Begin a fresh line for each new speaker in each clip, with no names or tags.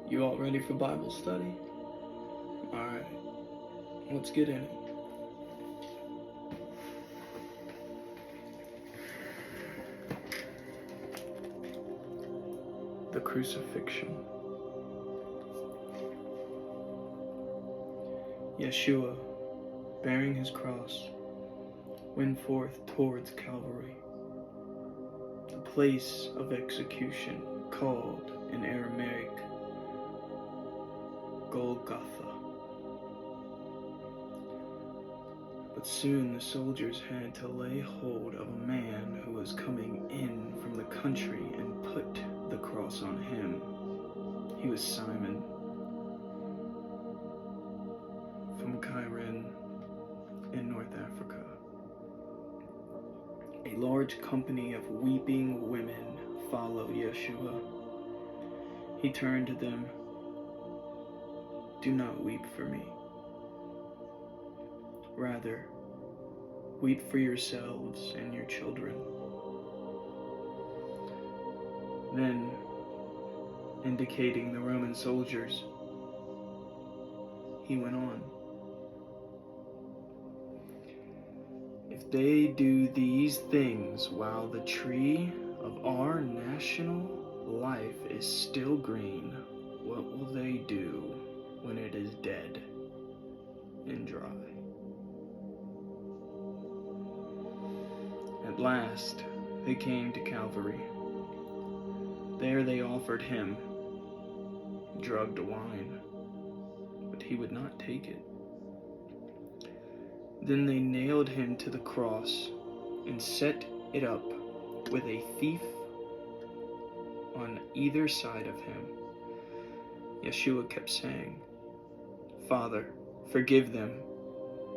You all ready for Bible study? Alright, let's get in it. The Crucifixion. Yahshua, bearing his cross, went forth towards Calvary, the place of execution called in Aramaic Golgotha. But soon the soldiers had to lay hold of a man who was coming in from the country and put the cross on him. He was Simon from Kyrene in North Africa. A large company of weeping women followed Yahshua. He turned to them. "Do not weep for me. Rather, weep for yourselves and your children." Then, indicating the Roman soldiers, he went on. "If they do these things while the tree of our national life is still green, what will they do when it is dead and dry?" At last, they came to Calvary. There they offered him drugged wine, but he would not take it. Then they nailed him to the cross and set it up with a thief on either side of him. Yahshua kept saying, "Father, forgive them.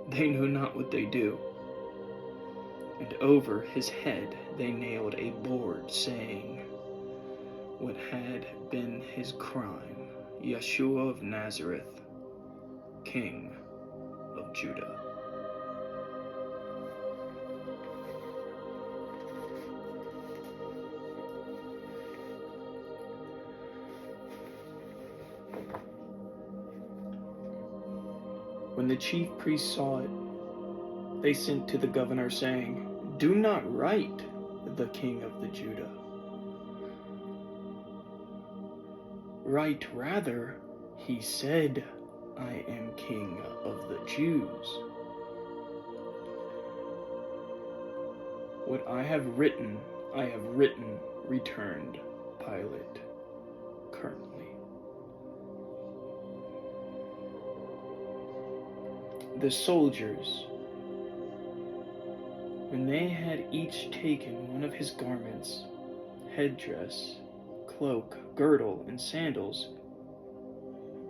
They know not what they do." And over his head they nailed a board saying what had been his crime: Yahshua of Nazareth, King of Judah. When the chief priests saw it, they sent to the governor saying, "Do not write the King of the Judah. Write rather, he said, I am King of the Jews." "What I have written, returned Pilate curtly. The soldiers, when they had each taken one of his garments, headdress, cloak, girdle, and sandals,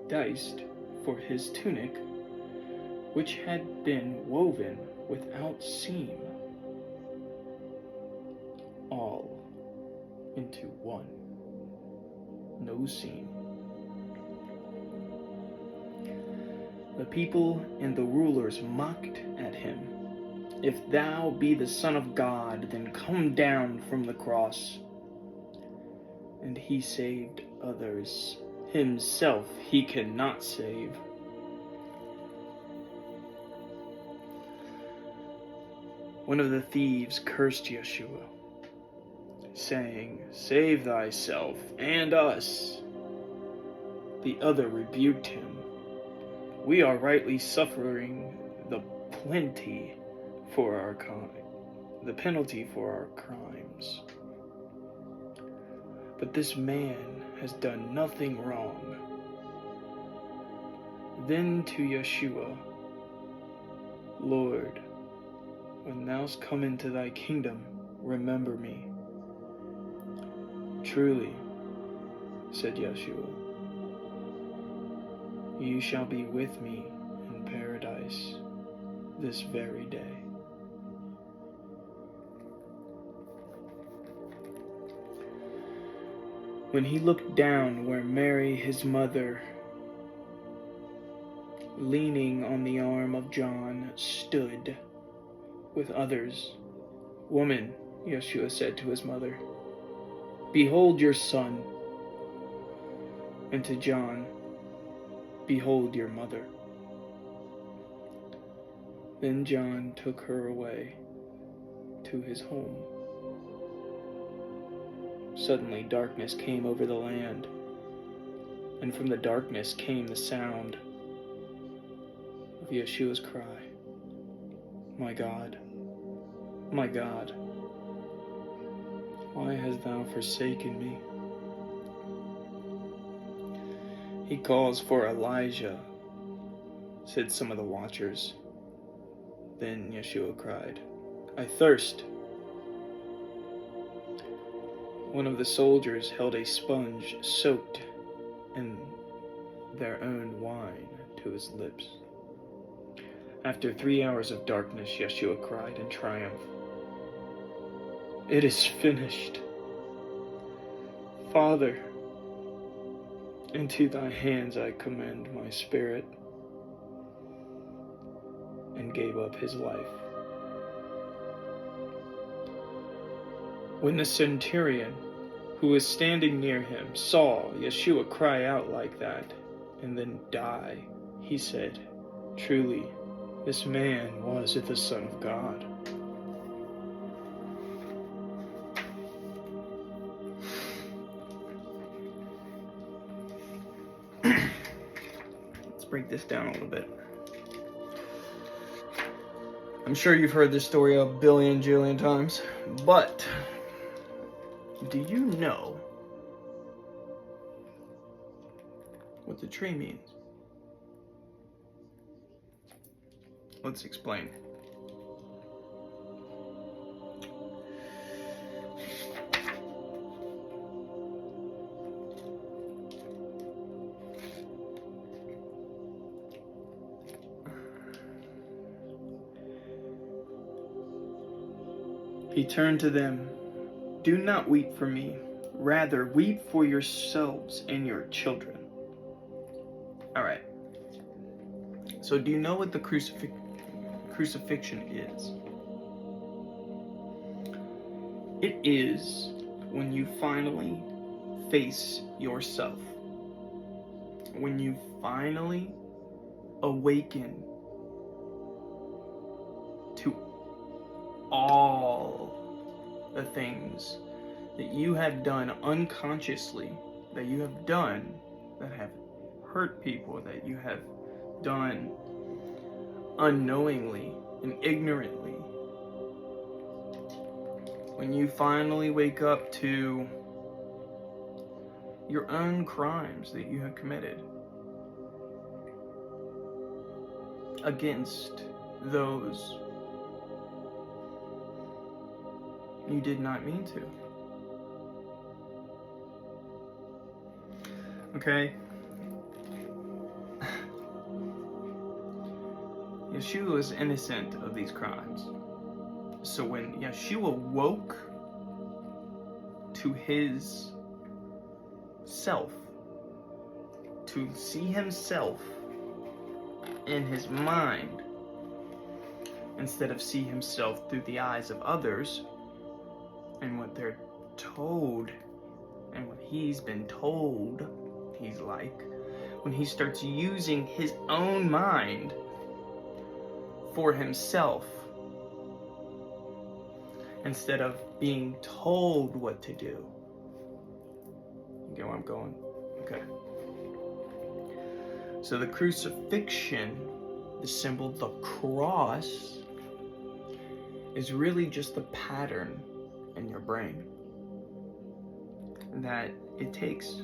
diced for his tunic, which had been woven without seam, all into one, no seam. The people and the rulers mocked at him. "If thou be the Son of God, then come down from the cross." And he saved others. Himself he cannot save. One of the thieves cursed Yahshua, saying, "Save thyself and us." The other rebuked him, "We are rightly suffering the penalty for our crimes. But this man has done nothing wrong." Then to Yahshua, "Lord, when thou'st come into thy kingdom, remember me." "Truly," said Yahshua, "you shall be with me in paradise this very day." When he looked down where Mary, his mother, leaning on the arm of John, stood with others, "Woman," Yahshua said to his mother, "behold your son." And to John, behold your mother. Then John took her away to his home. Suddenly darkness came over the land, and from the darkness came the sound of Yahshua's cry, my God, why hast thou forsaken me? He calls for Elijah, said some of the watchers. Then Yahshua cried, I thirst. One of the soldiers held a sponge soaked in their own wine to his lips. After 3 hours of darkness, Yahshua cried in triumph, it is finished. Father, into thy hands I commend my spirit, and gave up his life. When the centurion, who was standing near him, saw Yahshua cry out like that and then die, he said, truly, this man was the Son of God. Let's break this down a little bit. I'm sure you've heard this story a billion jillion times, but do you know what the tree means? Let's explain. He turned to them. Do not weep for me, rather weep for yourselves and your children. Alright. So do you know what the crucifixion is? It is when you finally face yourself. When you finally awaken to all the things that you have done unconsciously, that you have done that have hurt people, that you have done unknowingly and ignorantly. When you finally wake up to your own crimes that you have committed against those you did not mean to. Okay? Yahshua is innocent of these crimes. So when Yahshua woke to his self, to see himself in his mind, instead of see himself through the eyes of others, and what they're told, and what he's been told he's like, when he starts using his own mind for himself, instead of being told what to do. You get where I'm going? Okay. So the crucifixion, the symbol, the cross, is really just the pattern in your brain that it takes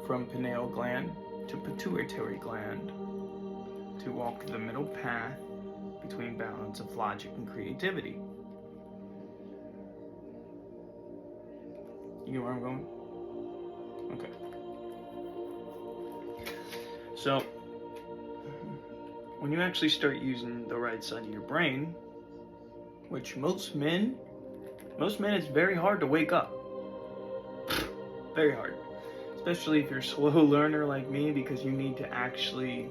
from pineal gland to pituitary gland to walk the middle path between balance of logic and creativity. You know where I'm going? Okay. So, when you actually start using the right side of your brain, which most men, it's very hard to wake up. Very hard. Especially if you're a slow learner like me, because you need to actually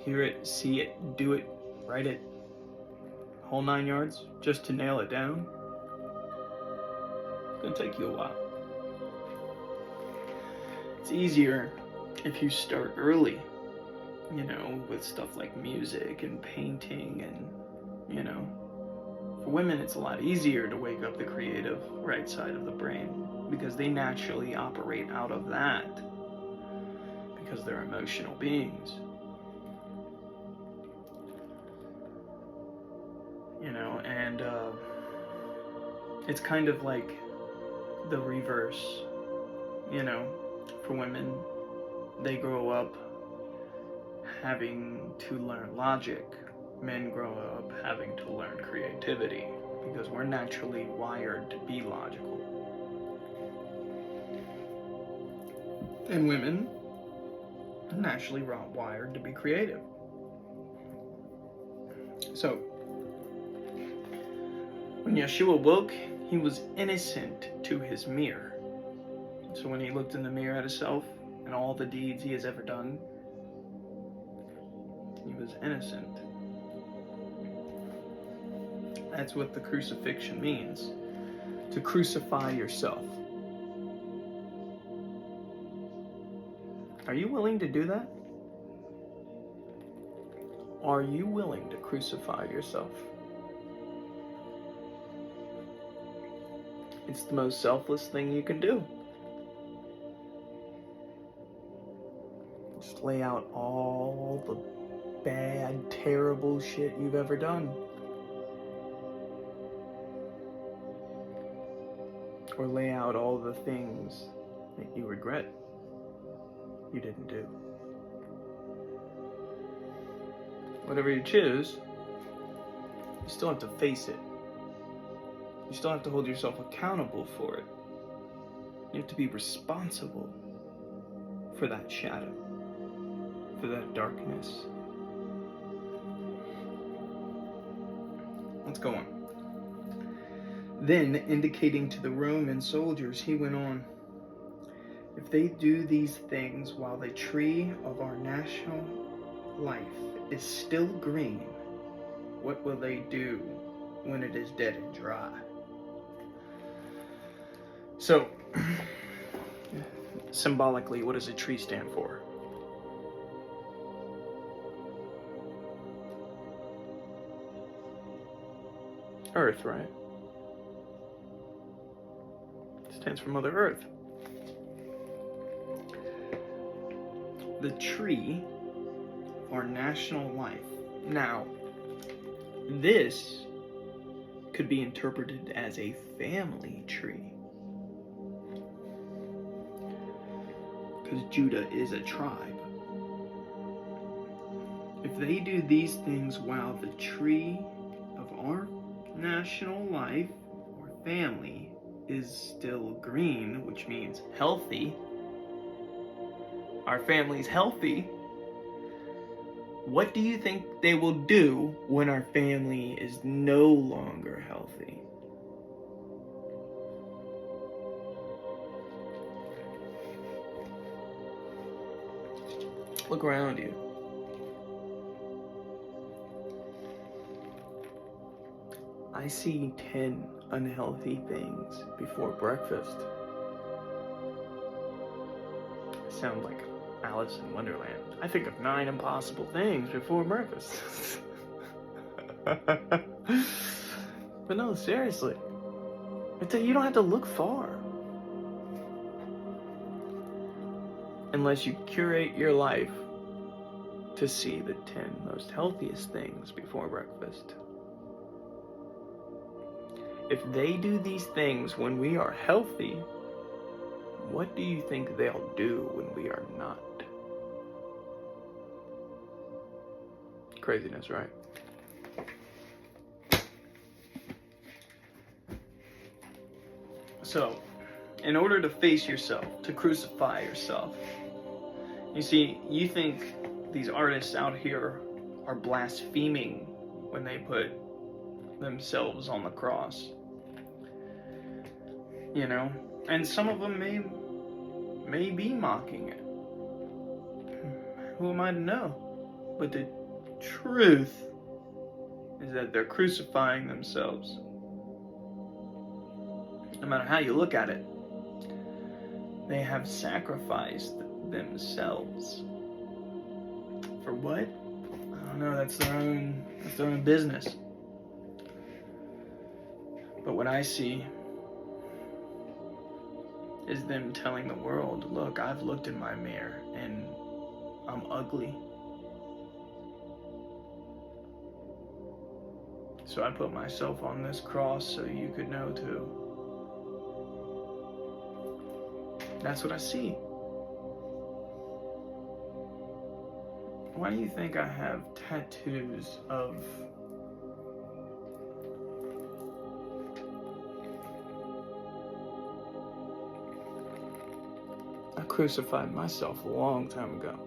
hear it, see it, do it, write it, whole 9 yards, just to nail it down. It's gonna take you a while. It's easier if you start early, you know, with stuff like music and painting and, you know, for women it's a lot easier to wake up the creative right side of the brain because they naturally operate out of that because they're emotional beings. You know, and it's kind of like the reverse, you know, for women. They grow up having to learn logic. Men grow up having to learn creativity because we're naturally wired to be logical. And women are naturally wired to be creative. So, when Yahshua woke, he was innocent to his mirror. So when he looked in the mirror at himself and all the deeds he has ever done, he was innocent. That's what the crucifixion means, to crucify yourself. Are you willing to do that? Are you willing to crucify yourself? It's the most selfless thing you can do. Just lay out all the bad, terrible shit you've ever done. Or lay out all the things that you regret you didn't do. Whatever you choose, you still have to face it. You still have to hold yourself accountable for it. You have to be responsible for that shadow, for that darkness. Let's go on. Then, indicating to the Roman soldiers, he went on, if they do these things while the tree of our national life is still green, what will they do when it is dead and dry? So, symbolically, what does a tree stand for? Earth, right? It stands for Mother Earth. The tree, our national life. Now, this could be interpreted as a family tree. Because Judah is a tribe. If they do these things while the tree of our national life or family is still green, which means healthy, our family's healthy, what do you think they will do when our family is no longer healthy? Look around you. I see 10 unhealthy things before breakfast. I sound like Alice in Wonderland. I think of 9 impossible things before breakfast. But no, seriously. You don't have to look far. Unless you curate your life to see the 10 most healthiest things before breakfast. If they do these things when we are healthy, what do you think they'll do when we are not? Craziness, right? So, in order to face yourself, to crucify yourself, you see, you think these artists out here are blaspheming when they put themselves on the cross. You know, and some of them may be mocking it. Who am I to know? But the truth is that they're crucifying themselves. No matter how you look at it. They have sacrificed themselves. For what? I don't know, that's their own business. But what I see is them telling the world, look, I've looked in my mirror and I'm ugly. So I put myself on this cross so you could know too. That's what I see. Why do you think I have tattoos of I crucified myself a long time ago.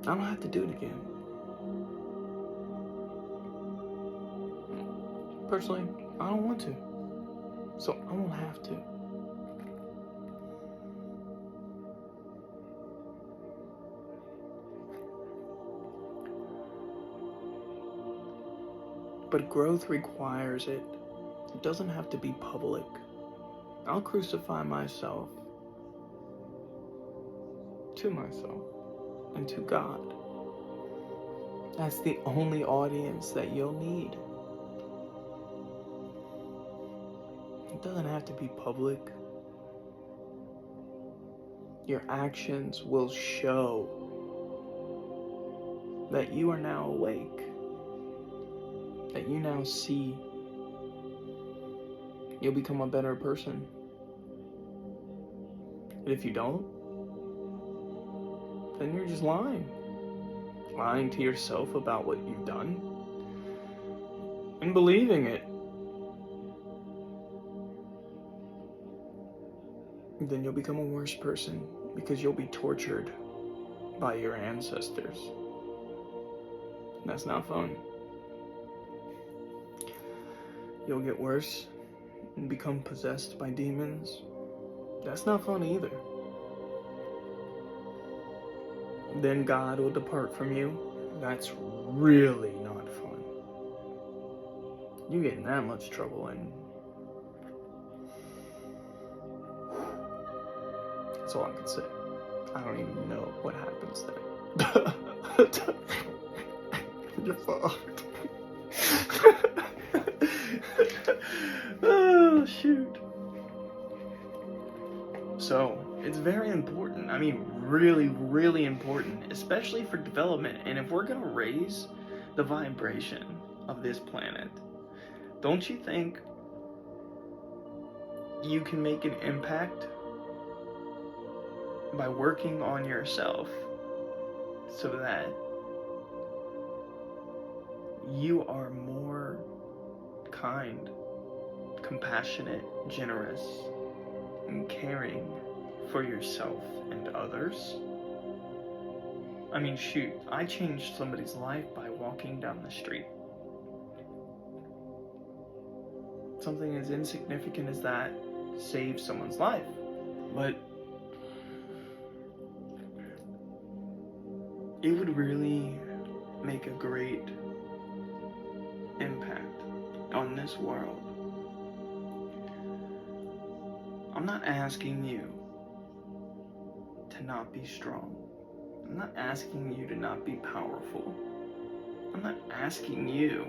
I don't have to do it again. Personally, I don't want to. So I won't have to. But growth requires it. It doesn't have to be public. I'll crucify myself to myself and to God. That's the only audience that you'll need. It doesn't have to be public. Your actions will show that you are now awake, that you now see. You'll become a better person. And if you don't, then you're just lying. Lying to yourself about what you've done and believing it. Then you'll become a worse person because you'll be tortured by your ancestors. And that's not fun. You'll get worse and become possessed by demons. That's not fun either. Then God will depart from you. That's really not fun. You get in that much trouble and that's all I can say. I don't even know what happens then. You're fucked. Oh, shoot. So, it's very important. I mean, really, really important, especially for development. And if we're going to raise the vibration of this planet, don't you think you can make an impact by working on yourself so that you are more kind, compassionate, generous, and caring for yourself and others? I mean, shoot, I changed somebody's life by walking down the street. Something as insignificant as that saves someone's life. But it would really make a great impact on this world. I'm not asking you to not be strong. I'm not asking you to not be powerful. I'm not asking you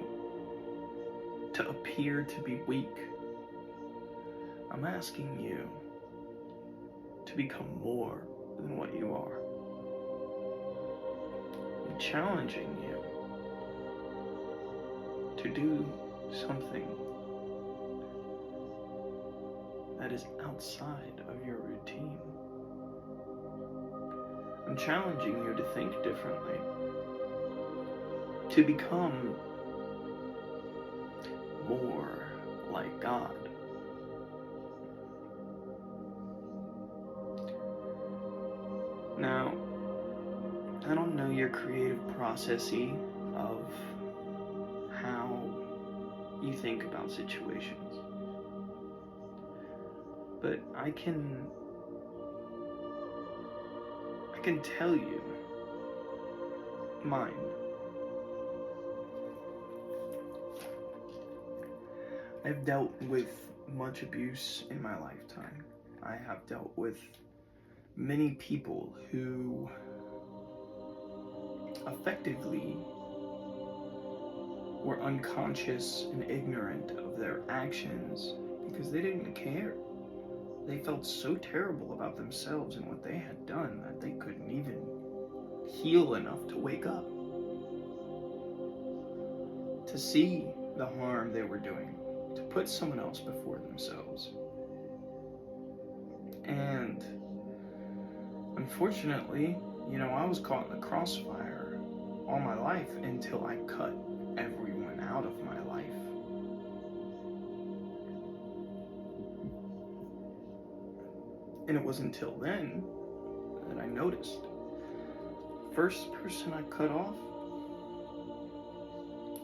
to appear to be weak. I'm asking you to become more than what you are. I'm challenging you to do something that is outside of your routine. I'm challenging you to think differently, to become more like God. Now, I don't know your creative processing of how you think about situations, but I can tell you mine. I've dealt with much abuse in my lifetime. I have dealt with many people who effectively were unconscious and ignorant of their actions because they didn't care. They felt so terrible about themselves and what they had done that they couldn't even heal enough to wake up, to see the harm they were doing, to put someone else before themselves. And unfortunately, I was caught in the crossfire all my life until I cut everyone out of my life. And it was until then that I noticed. First person I cut off,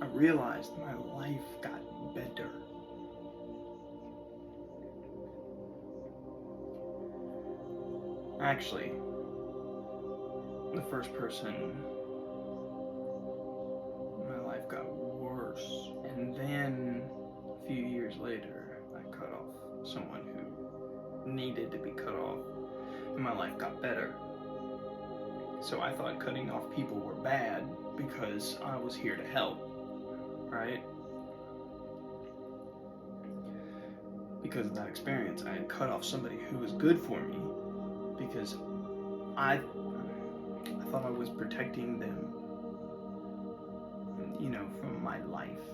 I realized my life got better. Actually, the first person, my life got worse. And then a few years later, I cut off someone who needed to be cut off, and my life got better. So I thought cutting off people were bad because I was here to help, right? Because of that experience, I had cut off somebody who was good for me because I thought I was protecting them, from my life,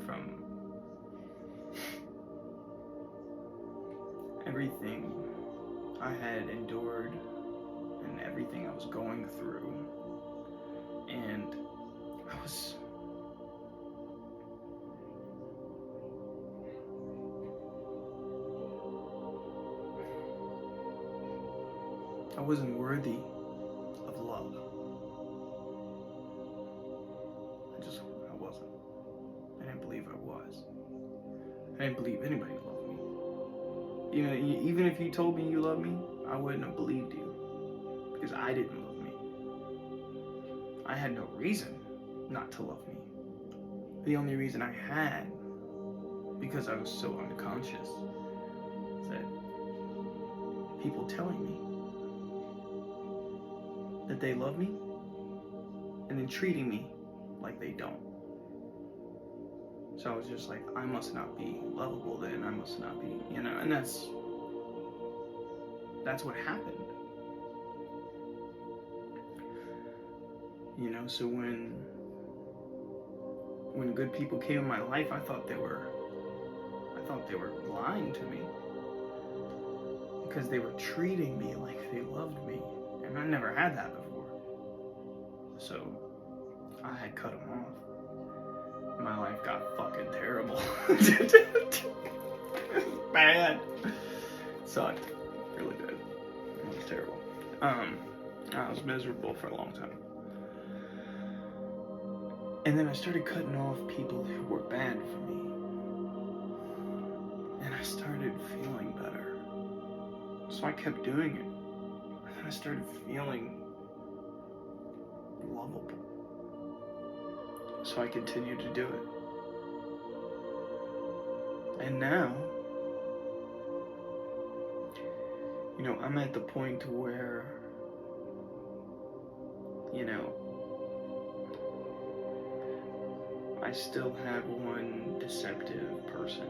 from everything I had endured and everything I was going through. And I wasn't worthy of love. I wasn't. I didn't believe I was. I didn't believe anybody loved me. Even if you told me you loved me, I wouldn't have believed you because I didn't love me. I had no reason not to love me. The only reason I had, because I was so unconscious, is that people telling me that they love me and then treating me like they don't. So I was just like, I must not be lovable then, I must not be, and that's what happened. So when good people came in my life, I thought they were lying to me because they were treating me like they loved me, and I never had that before. So I had cut them off. My life got fucking terrible. Bad. Sucked. Really did. It was terrible. I was miserable for a long time. And then I started cutting off people who were bad for me. And I started feeling better. So I kept doing it. And I started feeling lovable. So I continued to do it. And now, I'm at the point where, I still have one deceptive person,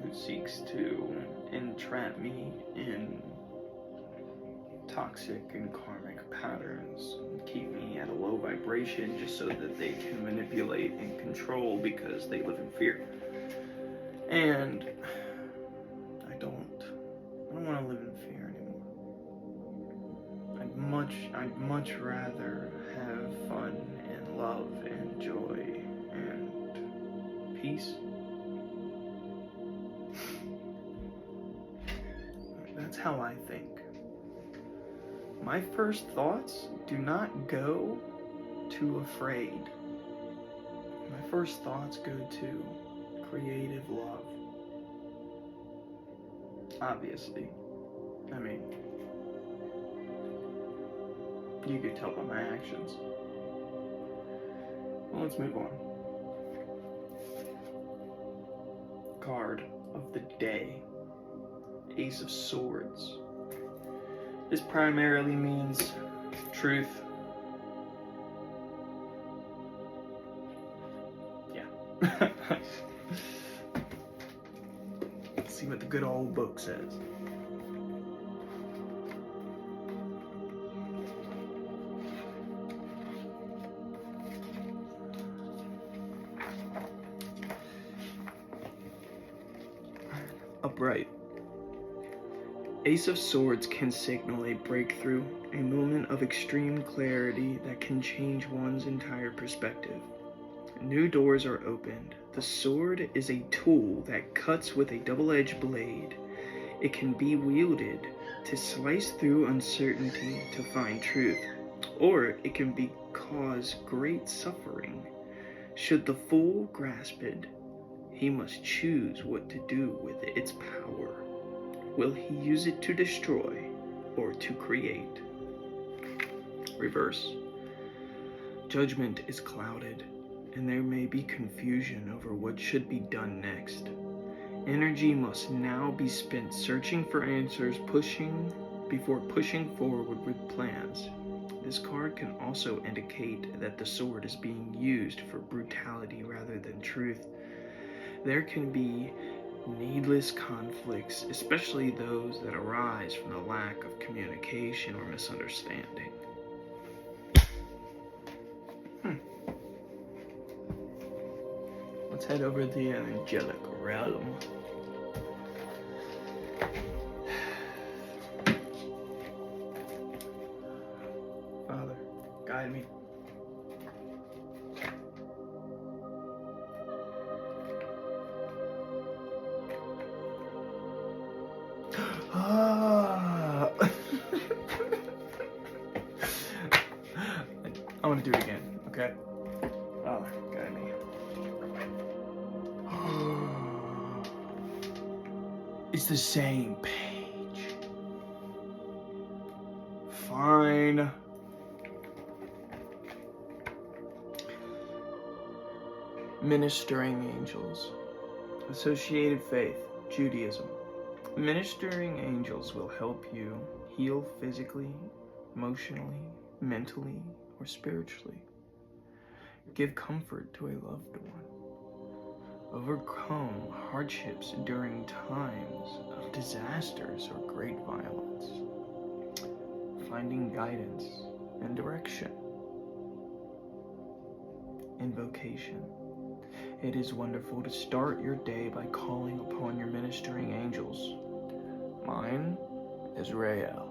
who seeks to entrap me in toxic and karmic patterns and keep me at a low vibration just so that they can manipulate and control because they live in fear. And I don't want to live in fear anymore. I'd much rather have fun and love and joy and peace. That's how I think. My first thoughts do not go to afraid. My first thoughts go to creative love. Obviously. I mean, you could tell by my actions. Well, let's move on. Card of the day. Ace of Swords. This primarily means truth. Yeah. Let's see what the good old book says. Upright. Ace of Swords can signal a breakthrough, a moment of extreme clarity that can change one's entire perspective. New doors are opened. The sword is a tool that cuts with a double-edged blade. It can be wielded to slice through uncertainty to find truth, or it can cause great suffering. Should the fool grasp it, he must choose what to do with its power. Will he use it to destroy or to create? Reverse. Judgment is clouded, and there may be confusion over what should be done next. Energy must now be spent searching for answers, before pushing forward with plans. This card can also indicate that the sword is being used for brutality rather than truth. There can be needless conflicts, especially those that arise from the lack of communication or misunderstanding. Let's head over to the angelic realm. Father, guide me. I want to do it again, okay? Father, guide me. It's the same page. Fine. Ministering angels. Associated faith, Judaism. Ministering angels will help you heal physically, emotionally, mentally, or spiritually. Give comfort to a loved one. Overcome hardships during times of disasters or great violence. Finding guidance and direction. Invocation. It is wonderful to start your day by calling upon your ministering angels. Mine is Rael.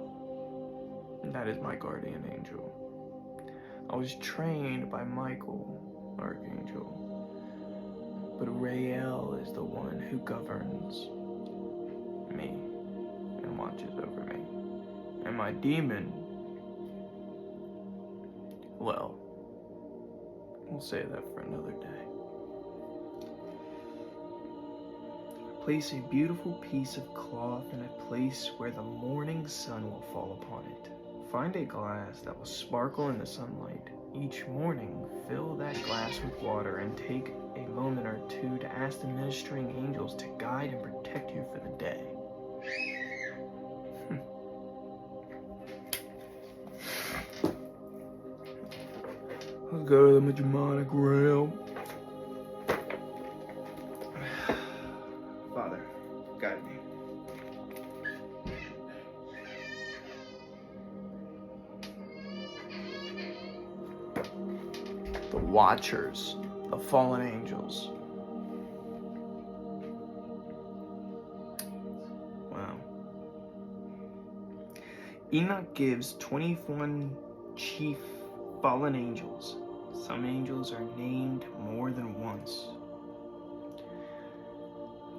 That is my guardian angel. I was trained by Michael, Archangel. But Rael is the one who governs me and watches over me. And my demon, well, we'll save that for another day. Place a beautiful piece of cloth in a place where the morning sun will fall upon it. Find a glass that will sparkle in the sunlight. Each morning, fill that glass with water and take a moment or two to ask the ministering angels to guide and protect you for the day. Let's go to the demonic realm. Father, guide me. The Watchers, the fallen angels. Wow. Enoch gives 21 chief fallen angels. Some angels are named more than once.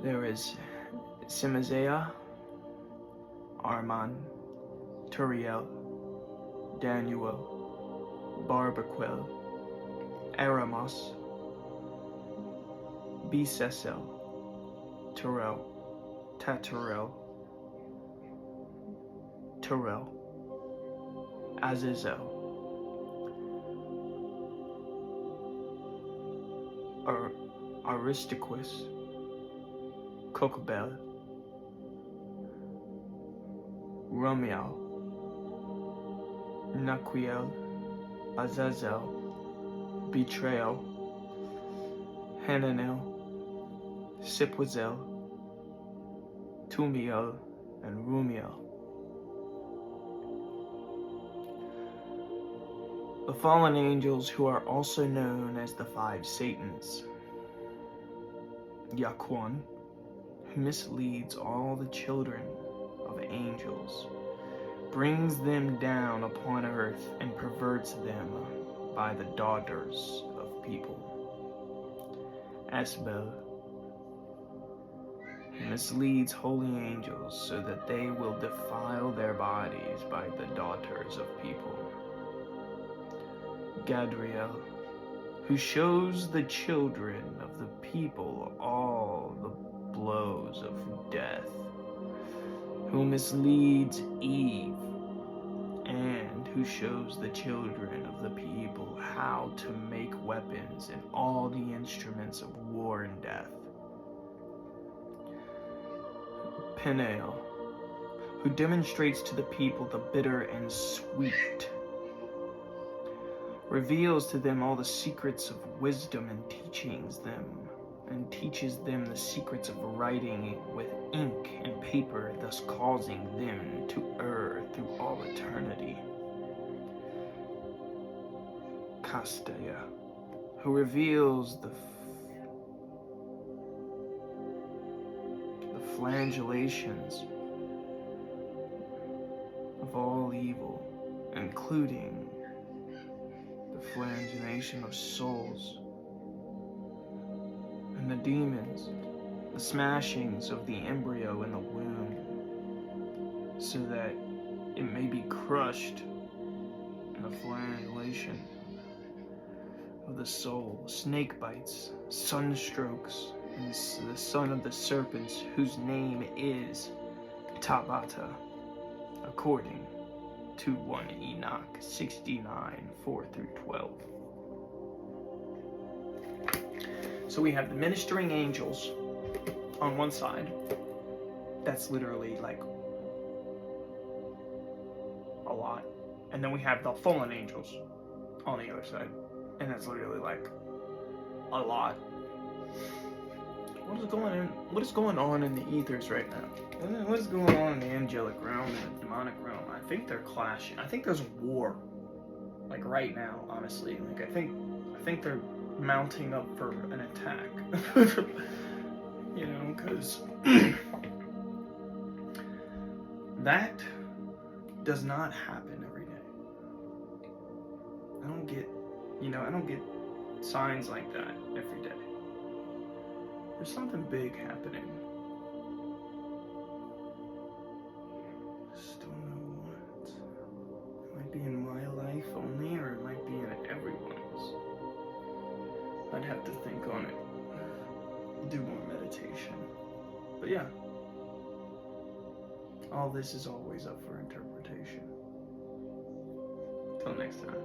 There is Semaziah, Arman, Turiel, Daniel, Barbaquel, Aramos, Besesel, Terrell, Tatarel, Terrell, Azazel, Aristarchus, Kokobel, Romiel, Naquiel, Azazel, Betrayal, Hananel, Sipwazel, Tumiel, and Rumiel. The fallen angels, who are also known as the 5 Satans. Yaquan, who misleads all the children of angels, brings them down upon earth and perverts them by the daughters of people. Asbel, who misleads holy angels so that they will defile their bodies by the daughters of people. Gadriel, who shows the children of the people all the blows of death, who misleads Eve, and who shows the children of the people how to make weapons and all the instruments of war and death. Peniel, who demonstrates to the people the bitter and sweet, reveals to them all the secrets of wisdom and teaches them the secrets of writing with ink and paper, thus causing them to err through all eternity. Castella, who reveals the flagellations of all evil, including the flagellation of souls, and the demons, the smashings of the embryo in the womb, so that it may be crushed in the flagellation of the soul, snake bites, sunstrokes, and the son of the serpents, whose name is Tabata, according to 1 Enoch 69, 4-12. So we have the ministering angels on one side. That's literally like a lot. And then we have the fallen angels on the other side. And that's literally like a lot. What is going on in the ethers right now? What is going on in the angelic realm and the demonic realm? I think they're clashing. I think there's war. Like right now, honestly. Like I think they're mounting up for an attack. You know, because that does not happen every day. I don't get signs like that every day. There's something big happening. Just don't know what. It might be in my life only, or it might be in everyone's. I'd have to think on it. Do more meditation. But yeah. All this is always up for interpretation. Till next time.